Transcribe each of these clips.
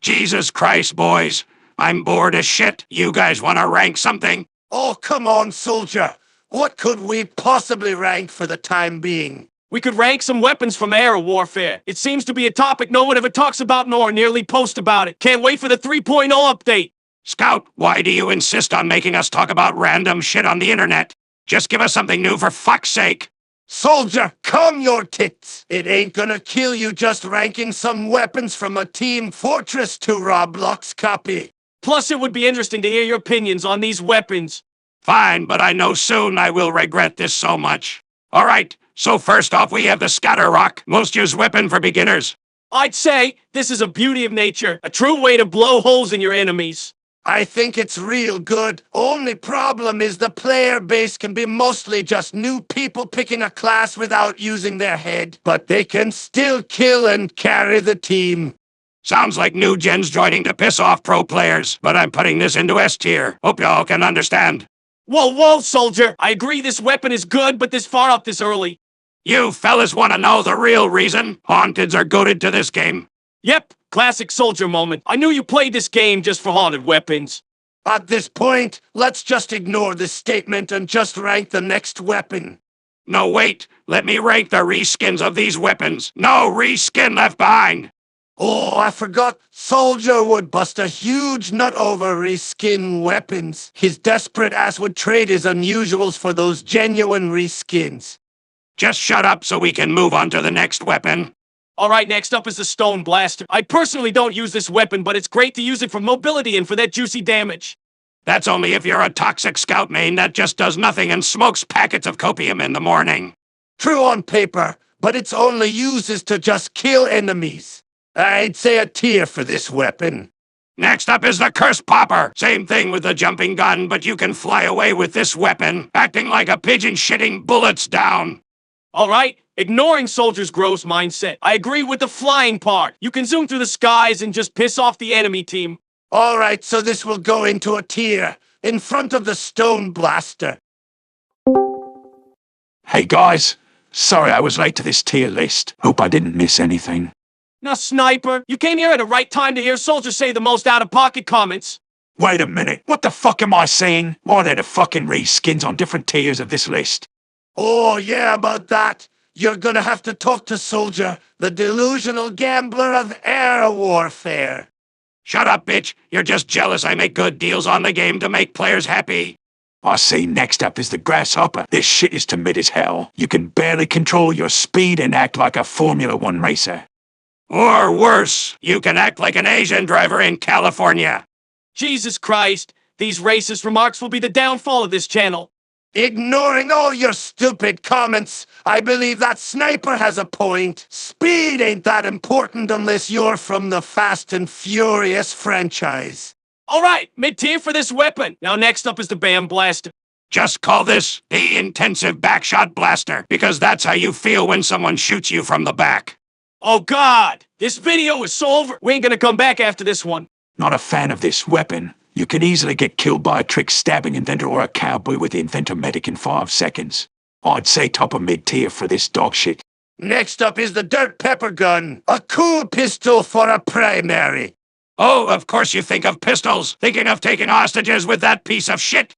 Jesus Christ, boys. I'm bored as shit. You guys want to rank something? Oh, come on, soldier. What could we possibly rank for the time being? We could rank some weapons from air warfare. It seems to be a topic no one ever talks about nor nearly post about it. Can't wait for the 3.0 update. Scout, why do you insist on making us talk about random shit on the internet? Just give us something new for fuck's sake. Soldier, calm your tits. It ain't gonna kill you just ranking some weapons from a Team Fortress 2 Roblox copy. Plus, it would be interesting to hear your opinions on these weapons. Fine, but I know soon I will regret this so much. All right, so first off we have the Scatter Rock, most used weapon for beginners. I'd say this is a beauty of nature, a true way to blow holes in your enemies. I think it's real good. Only problem is the player base can be mostly just new people picking a class without using their head, but they can still kill and carry the team. Sounds like new gens joining to piss off pro players, but I'm putting this into S tier. Hope y'all can understand. Whoa, soldier. I agree this weapon is good, but this far up this early. You fellas want to know the real reason? Haunteds are goated to this game. Yep, classic soldier moment. I knew you played this game just for haunted weapons. At this point, let's just ignore this statement and just rank the next weapon. No, wait. Let me rank the reskins of these weapons. No reskin left behind. Oh, I forgot. Soldier would bust a huge nut over reskin weapons. His desperate ass would trade his unusuals for those genuine reskins. Just shut up so we can move on to the next weapon. Alright, next up is the Stone Blaster. I personally don't use this weapon, but it's great to use it for mobility and for that juicy damage. That's only if you're a toxic scout main that just does nothing and smokes packets of copium in the morning. True on paper, but its only use is to just kill enemies. I'd say a tier for this weapon. Next up is the Curse Popper. Same thing with the jumping gun, but you can fly away with this weapon, acting like a pigeon shitting bullets down. Alright, ignoring Soldier's gross mindset, I agree with the flying part. You can zoom through the skies and just piss off the enemy team. Alright, so this will go into a tier, in front of the Stone Blaster. Hey guys, sorry I was late to this tier list. Hope I didn't miss anything. Now, Sniper, you came here at the right time to hear Soldier say the most out-of-pocket comments. Wait a minute, what the fuck am I saying? Why are there the fucking reskins on different tiers of this list? Oh, yeah, about that. You're gonna have to talk to Soldier, the delusional gambler of air warfare. Shut up, bitch. You're just jealous I make good deals on the game to make players happy. I see next up is the Grasshopper. This shit is timid as hell. You can barely control your speed and act like a Formula 1 racer. Or worse, you can act like an Asian driver in California. Jesus Christ, these racist remarks will be the downfall of this channel. Ignoring all your stupid comments, I believe that Sniper has a point. Speed ain't that important unless you're from the Fast and Furious franchise. Alright, mid-tier for this weapon. Now next up is the Bam Blaster. Just call this the Intensive Backshot Blaster, because that's how you feel when someone shoots you from the back. Oh god, this video is so over. We ain't gonna come back after this one. Not a fan of this weapon. You can easily get killed by a trick stabbing inventor or a cowboy with the inventor medic in 5 seconds. I'd say top of mid-tier for this dog shit. Next up is the Dirt Pepper Gun, a cool pistol for a primary. Oh, of course you think of pistols, thinking of taking hostages with that piece of shit.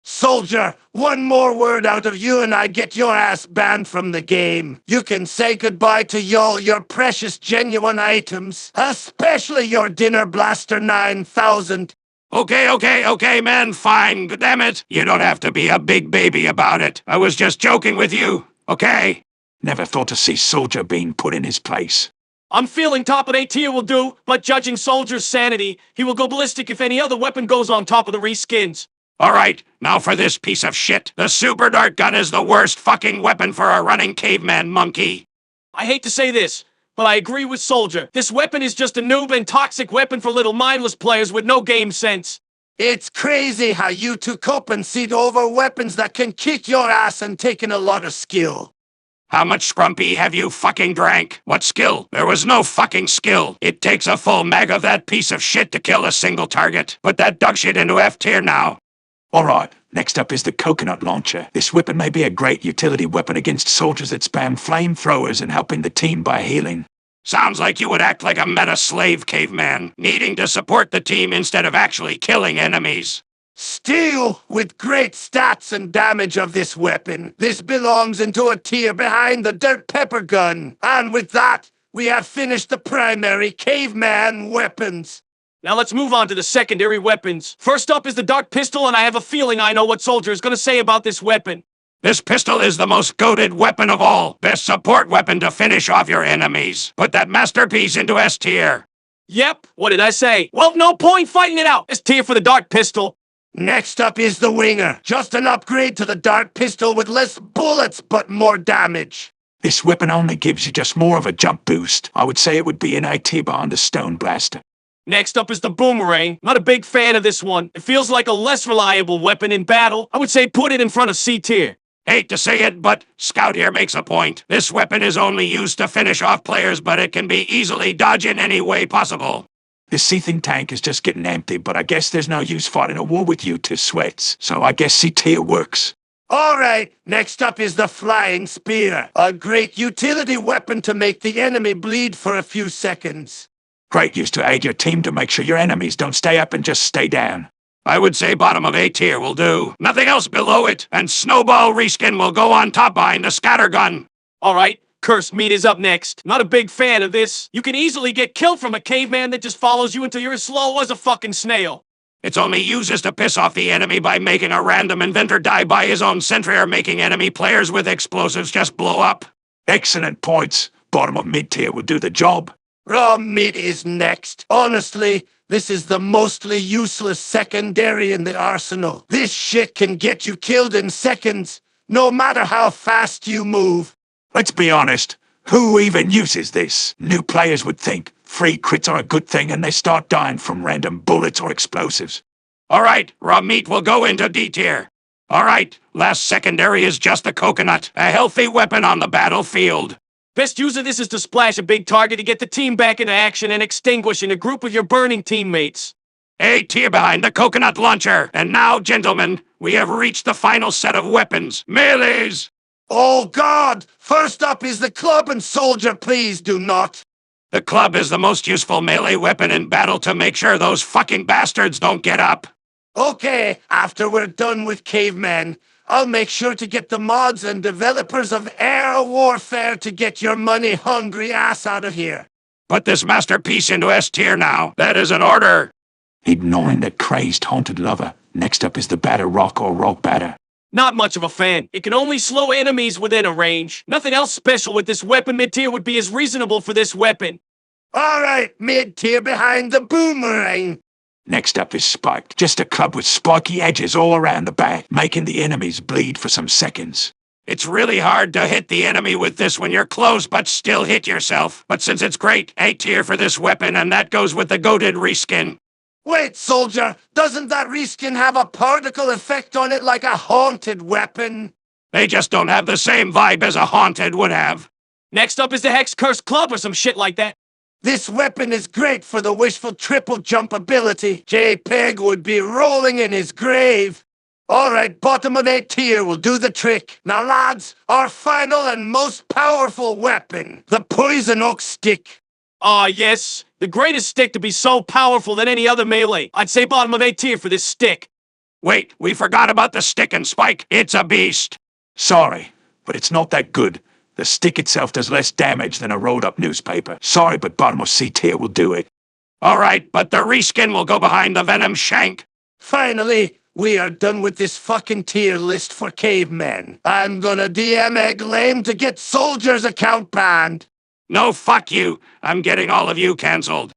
Soldier, one more word out of you and I get your ass banned from the game. You can say goodbye to your precious genuine items, especially your Dinner Blaster 9000. Okay, man, fine, damn it. You don't have to be a big baby about it. I was just joking with you, okay? Never thought to see Soldier being put in his place. I'm feeling top of A tier will do, but judging Soldier's sanity, he will go ballistic if any other weapon goes on top of the reskins. Alright, now for this piece of shit. The Super Dart Gun is the worst fucking weapon for a running caveman monkey. I hate to say this, but I agree with Soldier. This weapon is just a noob and toxic weapon for little mindless players with no game sense. It's crazy how you two compensate over weapons that can kick your ass and taking a lot of skill. How much scrumpy have you fucking drank? What skill? There was no fucking skill. It takes a full mag of that piece of shit to kill a single target. Put that dog shit into F tier now. Alright, next up is the Coconut Launcher. This weapon may be a great utility weapon against soldiers that spam flamethrowers and helping the team by healing. Sounds like you would act like a meta slave caveman, needing to support the team instead of actually killing enemies. Still, with great stats and damage of this weapon, this belongs into a tier behind the dirt pepper gun. And with that, we have finished the primary caveman weapons. Now let's move on to the secondary weapons. First up is the dark pistol, and I have a feeling I know what Soldier is gonna say about this weapon. This pistol is the most goated weapon of all. Best support weapon to finish off your enemies. Put that masterpiece into S tier. Yep, what did I say? Well, no point fighting it out. S tier for the dark pistol. Next up is the winger. Just an upgrade to the dark pistol with less bullets but more damage. This weapon only gives you just more of a jump boost. I would say it would be an A tier behind the stone blaster. Next up is the boomerang. Not a big fan of this one. It feels like a less reliable weapon in battle. I would say put it in front of C tier. Hate to say it, but Scout here makes a point. This weapon is only used to finish off players, but it can be easily dodged in any way possible. This seething tank is just getting empty, but I guess there's no use fighting a war with you two sweats. So I guess C tier works. Alright, next up is the flying spear. A great utility weapon to make the enemy bleed for a few seconds. Great use to aid your team to make sure your enemies don't stay up and just stay down. I would say bottom of A tier will do. Nothing else below it, and Snowball Reskin will go on top behind the scattergun. Alright, Cursed Meat is up next. Not a big fan of this. You can easily get killed from a caveman that just follows you until you're as slow as a fucking snail. It's only uses to piss off the enemy by making a random inventor die by his own sentry or making enemy players with explosives just blow up. Excellent points. Bottom of mid tier will do the job. Raw meat is next. Honestly, this is the mostly useless secondary in the arsenal. This shit can get you killed in seconds, no matter how fast you move. Let's be honest. Who even uses this? New players would think free crits are a good thing and they start dying from random bullets or explosives. Alright, raw meat will go into D tier. Alright, last secondary is just a coconut, a healthy weapon on the battlefield. Best use of this is to splash a big target to get the team back into action and extinguish in a group with your burning teammates. A tier behind the coconut launcher. And now, gentlemen, we have reached the final set of weapons. Melees! Oh God! First up is the club, and soldier, please do not. The club is the most useful melee weapon in battle to make sure those fucking bastards don't get up. Okay, after we're done with Caveman, I'll make sure to get the mods and developers of Air Warfare to get your money-hungry ass out of here. Put this masterpiece into S tier now. That is an order. Ignoring the crazed haunted lover. Next up is the batter rock or rock batter. Not much of a fan. It can only slow enemies within a range. Nothing else special with this weapon. Mid-tier would be as reasonable for this weapon. Alright, mid-tier behind the boomerang. Next up is spiked. Just a club with spiky edges all around the back, making the enemies bleed for some seconds. It's really hard to hit the enemy with this when you're close but still hit yourself. But since it's great, A tier for this weapon, and that goes with the goated reskin. Wait, soldier, doesn't that reskin have a particle effect on it like a haunted weapon? They just don't have the same vibe as a haunted would have. Next up is the Hex Curse Club or some shit like that. This weapon is great for the wishful triple jump ability. JPEG would be rolling in his grave. Alright, bottom of A tier will do the trick. Now lads, our final and most powerful weapon, the Poison Oak Stick. Ah, yes. The greatest stick to be so powerful than any other melee. I'd say bottom of A tier for this stick. Wait, we forgot about the stick and spike. It's a beast. Sorry, but it's not that good. The stick itself does less damage than a rolled-up newspaper. Sorry, but bottom of C tier will do it. Alright, but the reskin will go behind the venom shank. Finally, we are done with this fucking tier list for Cavemen. I'm gonna DM Egg Lame to get Soldier's account banned. No, fuck you. I'm getting all of you cancelled.